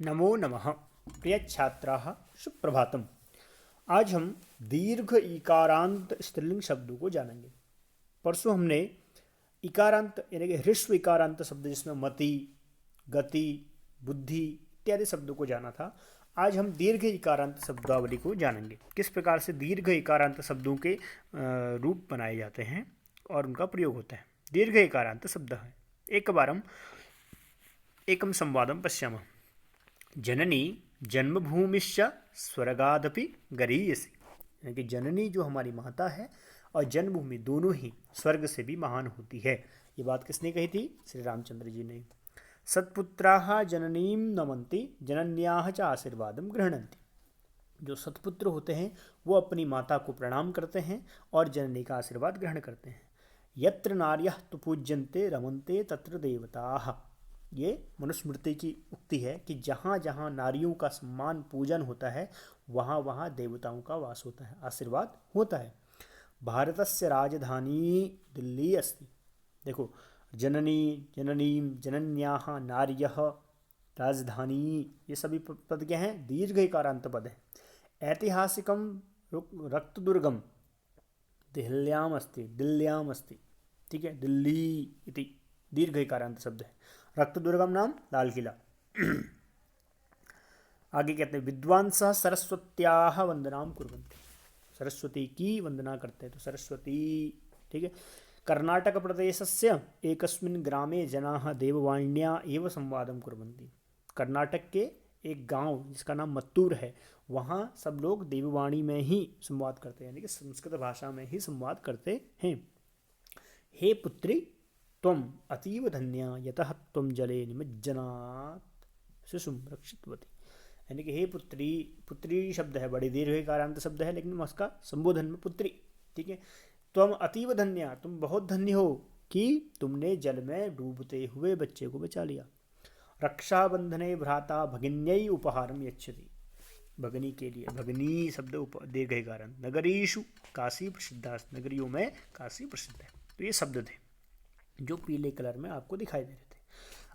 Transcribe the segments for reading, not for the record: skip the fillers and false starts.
नमो नमः। प्रिय छात्राः, सुप्रभातम। आज हम दीर्घ इकारांत स्त्रीलिंग शब्दों को जानेंगे। परसों हमने इकारांत यानी कि ह्रस्व इकारांत शब्द जिसमें मति, गति, बुद्धि इत्यादि शब्दों को जाना था। आज हम दीर्घ इकारांत शब्दावली को जानेंगे, किस प्रकार से दीर्घ इकारांत शब्दों के रूप बनाए जाते हैं और उनका प्रयोग होता है। दीर्घ इकारांत शब्द है एक बारम एकम संवादम पश्यामः। जननी जन्मभूमिश्च स्वर्गादपि गरीयसी, यानी कि जननी जो हमारी माता है और जन्मभूमि दोनों ही स्वर्ग से भी महान होती है। ये बात किसने कही थी? श्री रामचंद्र जी ने। सत्पुत्राः जननीम नमन्ति जनन्याः च आशीर्वादम गृह्णन्ति। जो सत्पुत्र होते हैं वो अपनी माता को प्रणाम करते हैं और जननी का आशीर्वाद ग्रहण करते हैं। यत्र नार्यः तु पूज्यन्ते रमन्ते तत्र देवताः। ये मनुस्मृति की उक्ति है कि जहाँ जहाँ नारियों का सम्मान पूजन होता है वहाँ वहाँ देवताओं का वास होता है, आशीर्वाद होता है। भारतस्य राजधानी दिल्ली अस्ति। देखो, जननी, जननीम, जनन्याः, नार्यः, राजधानी, ये सभी पद क्या हैं? दीर्घ इकारांत पद हैं। ऐतिहासिकम रक्तदुर्गम दिल्ल्याम अस्ति, दिल्ल्याम अस्ति। ठीक है, दिल्ली इति दीर्घ इकारांत शब्द है। रक्तदुर्गम नाम लाल किला। आगे कहते हैं विद्वांसः सरस्वत्याः वंदनाम कुर्वन्ति। सरस्वती की वंदना करते हैं तो सरस्वती। ठीक है। कर्नाटक प्रदेशस्य एकस्मिन् ग्रामे जनाः देववाण्या एव संवादं कुर्वन्ति। कर्नाटक के एक गांव जिसका नाम मत्तूर है, वहाँ सब लोग देववाणी में ही संवाद करते हैं, यानी कि संस्कृत भाषा में ही संवाद करते हैं। हे पुत्री त्वम अतीव धन्या यतः त्वम जले निमज्जनात् शिशुम रक्षितवती। यानी कि हे पुत्री, पुत्री शब्द है, बड़ी दीर्घ इकारांत शब्द है लेकिन उसका संबोधन में पुत्री। ठीक है। त्वम अतीव धन्या, तुम बहुत धन्य हो कि तुमने जल में डूबते हुए बच्चे को बचा लिया। रक्षाबंधने भ्राता भगिन्यै उपहारम यच्छति। भगनी के लिए, भगनी शब्द दीर्घ इकारांत। नगरीषु काशी प्रसिद्धा, नगरियों में काशी प्रसिद्ध है। तो ये शब्द थे जो पीले कलर में आपको दिखाई दे रहे थे।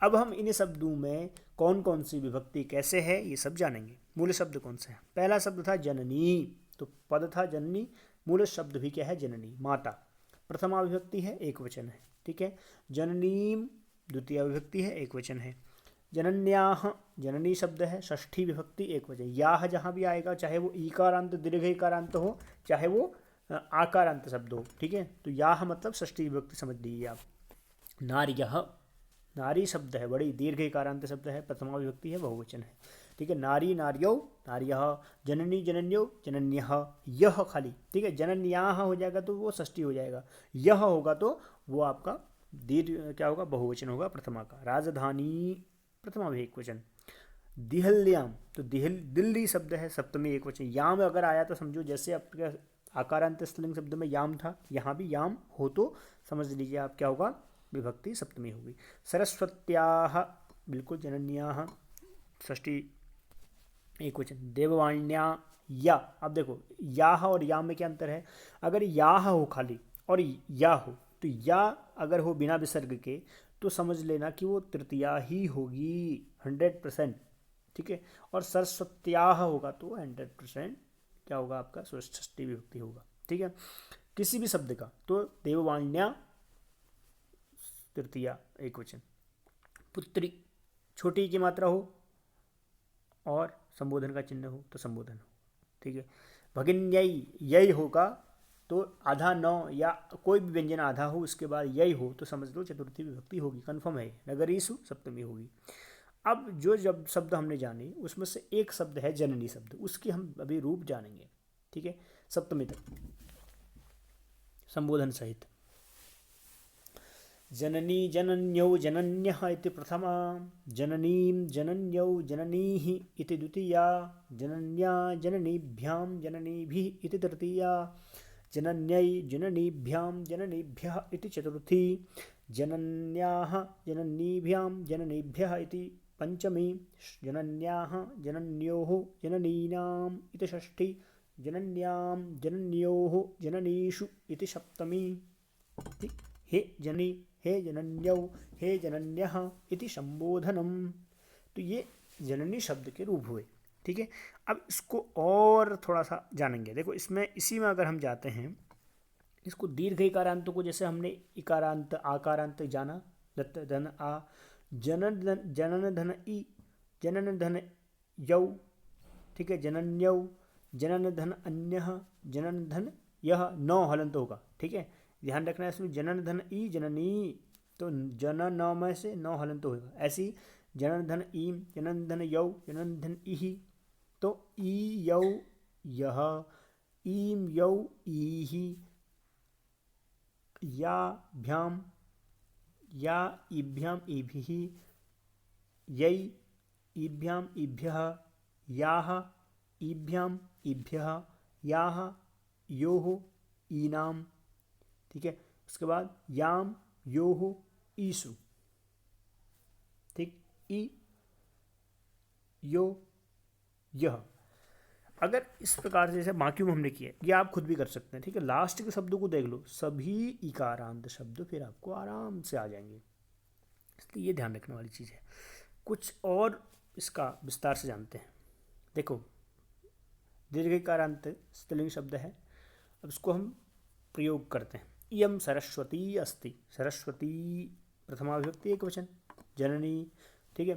अब हम इन शब्दों में कौन कौन सी विभक्ति कैसे है ये सब जानेंगे। मूल शब्द कौन सा है? पहला शब्द था जननी, तो पद था जननी। मूल शब्द भी क्या है? जननी, माता। प्रथमा विभक्ति है, एक वचन है। ठीक है। जननीम द्वितीय विभक्ति है, एक वचन है। जनन्याह जननी शब्द है, षष्ठी विभक्ति, एक वचन। याह जहाँ भी आएगा, चाहे वो ईकारांत दीर्घ इकारांत हो, चाहे वो आकारांत शब्द हो। ठीक है। तो याह मतलब षष्ठी विभक्ति समझ लीजिए आप। नार्यः, नारी शब्द है, बड़ी दीर्घ इकारांत शब्द है, प्रथमा विभक्ति है, बहुवचन है। ठीक है। नारी नार्यौ नार्यः, जननी जनन्यौ जनन्यः, यह खाली। ठीक है। जनन्याः हो जाएगा तो वो षष्ठी हो जाएगा, यह होगा तो वो आपका दीर्घ क्या होगा? बहुवचन होगा प्रथमा का। राजधानी प्रथमा भी एक वचन। दिहल्याम, तो दिल्ली शब्द है, सप्तमी एक वचन। याम अगर आया तो समझो जैसे आपका आकारांत स्त्रीलिंग शब्द में याम था, यहाँ भी याम हो तो समझ लीजिए आप क्या होगा? विभक्ति सप्तमी होगी। सरस्वत्याः बिल्कुल, जनन्याः षष्ठी एक वचन। देववाण्या या, अब देखो याह और या में क्या अंतर है? अगर याह हो खाली और या हो, तो या अगर हो बिना विसर्ग के तो समझ लेना कि वो तृतीया ही होगी 100%। ठीक है। और सरस्वत्याः होगा तो 100% क्या होगा? आपका षष्ठी विभक्ति होगा। ठीक है। किसी भी शब्द का तो देववाण्या तृतीया एक वचन। पुत्री छोटी की मात्रा हो और संबोधन का चिन्ह हो तो संबोधन हो। ठीक है। भगिन्यई यही होगा तो आधा नौ या कोई भी व्यंजन आधा हो उसके बाद यही हो तो समझ लो चतुर्थी विभक्ति होगी, कन्फर्म है। नगरीसु सप्तमी होगी। अब जो जब शब्द हमने जाने उसमें से एक शब्द है जननी शब्द, उसके हम अभी रूप जानेंगे। ठीक है। सप्तमी तक संबोधन सहित। जननी जनन्यौ जनन्यः इति प्रथमा, जननीं जनन्यौ जननीः इति द्वितीया, जनन्या जननीभ्यां जननीभिः इति तृतीया, जनन्यै जननीभ्यां जननीभ्यः इति चतुर्थी, जनन्याः जननीभ्यां जननीभ्यः इति पंचमी, जनन्याः जनन्योः जननीनाम् इति षष्ठी, जनन्यां जनन्योः जननीषु इति सप्तमी। हे जननी, हे जनन्यौ, हे जनन्यः इति संबोधनम। तो ये जननी शब्द के रूप हुए। ठीक है, अब इसको और थोड़ा सा जानेंगे। देखो इसमें, इसी में अगर हम जाते हैं, इसको दीर्घ इकारांतों को जैसे हमने इकारांत आकारांत जाना, दत्त धन आ, जनन धन ई, जनन धन यौ, ठीक है, जनन्यौ, जनन धन अन्यः, जनन धन यह, नौ हलंत होगा। ठीक है, ध्यान रखना है इसमें, जनन धन ई जननी, तो जनन नौ में से नौ हलंत होगा। ऐसे ही जनन धन ईम, जनन धन यौ, जनन धन इहि, तो ई यौ यह, ईम यौ ईहि, या भ्याम या ईभ्याम ईभिः, यै ईभ्याम ईभ्यः, याः ईभ्याम ईभ्यः, याः योः ईनाम। ठीक है, उसके बाद याम योः ईसु। ठीक, ई यो यह। अगर इस प्रकार से जैसे बाकी में हमने किया, ये आप खुद भी कर सकते हैं। ठीक है, लास्ट के शब्दों को देख लो, सभी इकारांत शब्द फिर आपको आराम से आ जाएंगे, इसलिए ये ध्यान रखने वाली चीज़ है। कुछ और इसका विस्तार से जानते हैं। देखो, दीर्घ इकारांत स्त्रीलिंग शब्द है, अब इसको हम प्रयोग करते हैं। इयम सरस्वती अस्ति, सरस्वती प्रथमा विभक्ति एक वचन, जननी। ठीक है,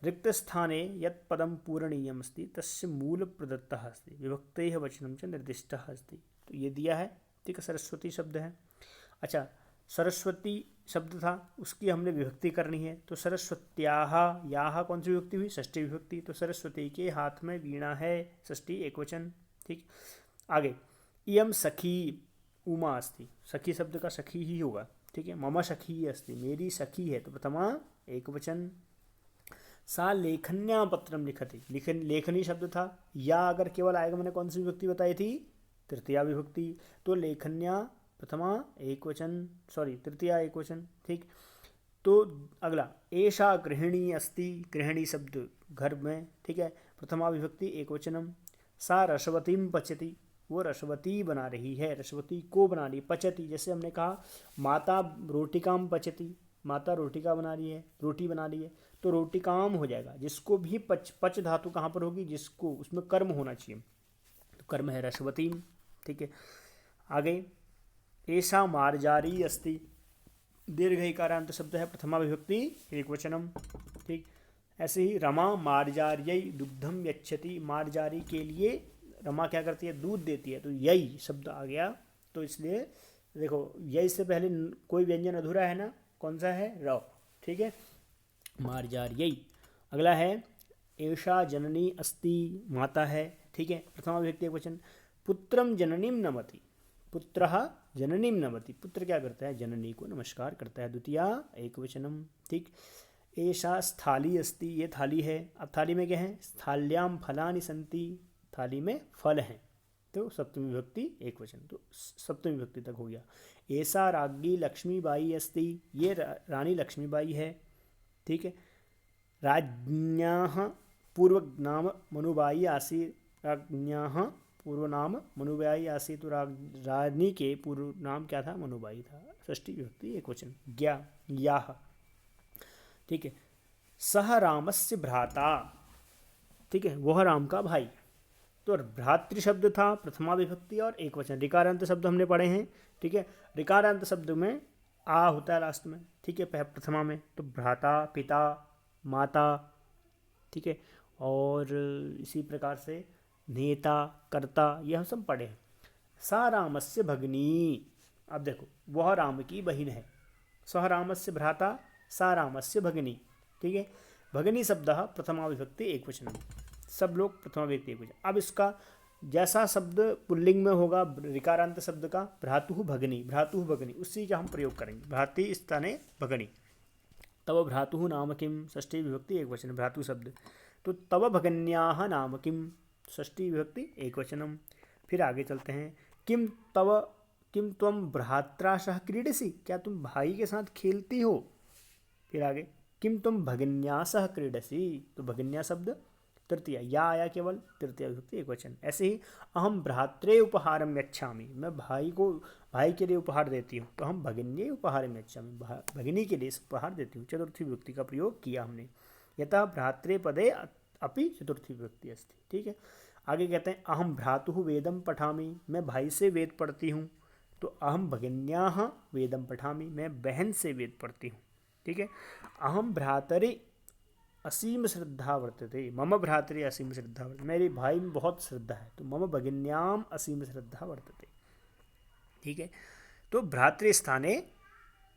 रिक्त स्थाने यत् पदम पूरणीयम अस्ति तस्य मूल प्रदत्तः अस्ति, विभक्तेः वचनं च निर्दिष्टः अस्ति। तो ये दिया है। ठीक है, सरस्वती शब्द है। अच्छा, सरस्वती शब्द था, उसकी हमने विभक्ति करनी है, तो सरस्वत्याः, याः कौन सी विभक्ति हुई? षष्ठी विभक्ति। तो सरस्वती के हाथ में वीणा है, षष्ठी एक वचन। ठीक, आगे इयम सखी उमा अस्ति, सखी शब्द का सखी ही होगा। ठीक है, मम सखी अस्ति, मेरी सखी है, तो प्रथमा एक वचन। सा लेखन्या पत्रम लिखति, लेखनी शब्द था, या अगर केवल आएगा, मैंने कौन सी विभक्ति बताई थी? तृतीया विभक्ति। तो लेखन्या प्रथमा एक वचन, सॉरी तृतीया एक वचन। ठीक, तो अगला एषा गृहिणी अस्ति, गृहिणी शब्द घर में। ठीक है, प्रथमा विभक्ति एक वचनम। सा रसवतीम पचति, वो रसवती बना रही है, रसवती को बना रही है। पचती, जैसे हमने कहा माता रोटिकाम पचती, माता रोटिका बना रही है, रोटी बना रही है, तो रोटिकाम हो जाएगा। जिसको भी पच धातु कहाँ पर होगी? जिसको उसमें कर्म होना चाहिए, तो कर्म है रसवतीम। ठीक है, आगे ऐसा मार्जारी अस्ति, दीर्घ इकारांत शब्द है, प्रथमा विभक्ति एक वचनम। ठीक, ऐसे ही रमा मार्जार्यै दुग्धम यच्छति, मार्जारी के लिए रमा क्या करती है? दूध देती है, तो यही शब्द आ गया। तो इसलिए देखो, यही से पहले कोई व्यंजन अधूरा है ना, कौन सा है? र। ठीक है, मार्जार्यै। अगला है एषा जननी अस्ति, माता है। ठीक है, प्रथमा विभक्ति एक वचन। पुत्रम जननीम नमति, पुत्रः जननीम नमति, पुत्र क्या करता है? जननी को नमस्कार करता है, द्वितीया एक वचनम। ठीक, एषा स्थाली अस्ति, ये थाली है। अब थाली में क्या है? स्थाल्याम फलानि सन्ति, थाली में फल हैं, तो सप्तमी विभक्ति एक वचन, तो सप्तमी विभक्ति तक हो गया। ऐसा राज्ञी लक्ष्मीबाई अस्ति, ये रानी लक्ष्मीबाई है। ठीक है, राज्ञ्याः पूर्वनाम मनुबाई आसीत्, राज्ञ्याः पूर्व नाम मनुबाई आसीत्, तो रानी के पूर्व नाम क्या था? मनुबाई था, षष्ठी विभक्ति एक वचन। ज्ञा याः। ठीक है, सह रामस्य भ्राता, ठीक है, वह राम का भाई। तो भ्रातृ शब्द था, प्रथमा विभक्ति और एक वचन। ऋकारांत शब्द हमने पढ़े हैं। ठीक है, ऋकारांत शब्द में आ होता है लास्ट में। ठीक है, प्रथमा में, तो भ्राता, पिता, माता। ठीक है, और इसी प्रकार से नेता, कर्ता, यह हम सब पढ़े हैं। सा रामस्य भगिनी, अब देखो वह राम की बहन है। सह रामस्य भ्राता, सा रामस्य भगिनी। ठीक है, भगिनी शब्द प्रथमा विभक्ति एक वचन, सब लोग प्रथमा विभक्ति एक वचन। अब इसका जैसा शब्द पुल्लिंग में होगा ऋकारांत शब्द का, भ्रातुः भगिनी, भ्रातुः भगिनी, उसी का हम प्रयोग करेंगे। भ्राति स्थाने भगिनी। तव भ्रातुः नाम किम, षष्ठी विभक्ति एक वचन, भ्रातु शब्द। तो तव भगिन्याः नाम किम, षष्ठी विभक्ति एक वचनम। फिर आगे चलते हैं। किम तव, किम त्वम भ्रात्रा सह क्रीडसि, क्या तुम भाई के साथ खेलती हो? फिर आगे किम तुम भगिन्या सह क्रीडसि, तो भगिन्या शब्द तृतीया, या आया केवल, तृतीया विभक्ति एक वचन। ऐसे ही अहम भ्रात्रे उपहारम यच्छामि, मैं भाई के लिए उपहार देती हूँ, तो हम भगिन्ये उपहारम यच्छामि, भगिनी के लिए उपहार देती हूँ, चतुर्थी विभक्ति का प्रयोग किया हमने। यतः भ्रातृपदे अपि चतुर्थी विभक्ति अस्ति। ठीक है, आगे कहते हैं अहम भ्रातुः वेदम पठामि, मैं भाई से वेद पढ़ती हूँ। तो अहम भगिन्याः वेदम पठामि, मैं बहन से वेद पढ़ती हूँ। ठीक है, अहम भ्रातरि असीम श्रद्धा वर्तते, मम भ्रातरि असीम श्रद्धा वर्तते, मेरे भाई में बहुत श्रद्धा है। तो मम भगिन्याम असीम श्रद्धा वर्तते। ठीक है, तो भ्रातृ स्थाने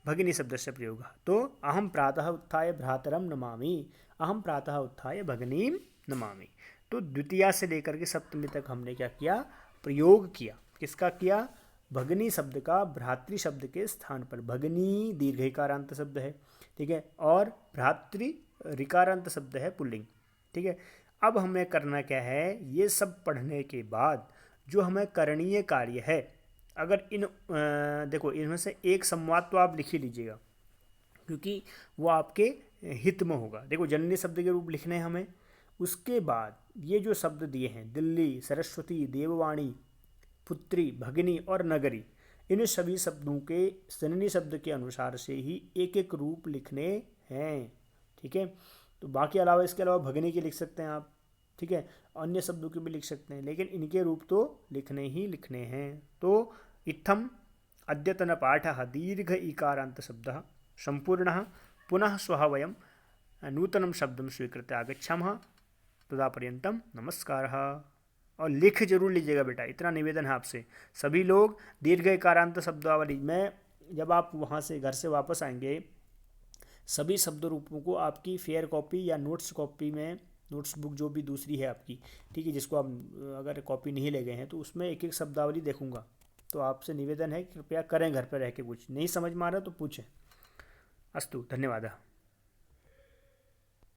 भगिनी शब्दस्य प्रयोगः। तो अहम प्रातः उत्थाय भ्रातरम नमामि, अहम प्रातः उत्थाय भगिनीम नमामि। तो द्वितीया से लेकर के सप्तमी तक हमने क्या किया, प्रयोग किया। किसका किया, भगिनी शब्द का भ्रातृ शब्द के स्थान पर। भगिनी दीर्घिकारांत शब्द है, ठीक है, और भ्रातृ ऋकारांत शब्द है पुल्लिंग। ठीक है, अब हमें करना क्या है, ये सब पढ़ने के बाद जो हमें करणीय कार्य है, अगर देखो इनमें से एक संवाद तो आप लिख ही लीजिएगा, क्योंकि वो आपके हित में होगा। देखो जननी शब्द के रूप लिखने हैं हमें, उसके बाद ये जो शब्द दिए हैं दिल्ली, सरस्वती, देववाणी, पुत्री, भगिनी और नगरी, इन सभी शब्दों के जननी शब्द के अनुसार से ही एक एक रूप लिखने हैं। ठीक है, तो बाकी अलावा इसके अलावा भगिनी के लिख सकते हैं आप, ठीक है, अन्य शब्दों के भी लिख सकते हैं, लेकिन इनके रूप तो लिखने ही लिखने हैं। तो इत्थम अद्यतन पाठः दीर्घ इकारांत शब्दः संपूर्णः, पुनः श्वः वयं नूतनं शब्दं स्वीकृत्य आगच्छामः। तदापर्यन्तं नमस्कारः। और लिख जरूर लीजिएगा बेटा, इतना निवेदन है आपसे। सभी लोग दीर्घ इकारांत शब्दावली में जब आप वहाँ से घर से वापस आएंगे, सभी शब्द रूपों को आपकी फेयर कॉपी या नोट्स कॉपी में, नोट्स बुक जो भी दूसरी है आपकी, ठीक है, जिसको आप अगर कॉपी नहीं ले गए हैं तो उसमें एक एक शब्दावली देखूंगा। तो आपसे निवेदन है कृपया करें, घर पर रह के कुछ नहीं समझ में आ रहा तो पूछें। अस्तु, धन्यवाद।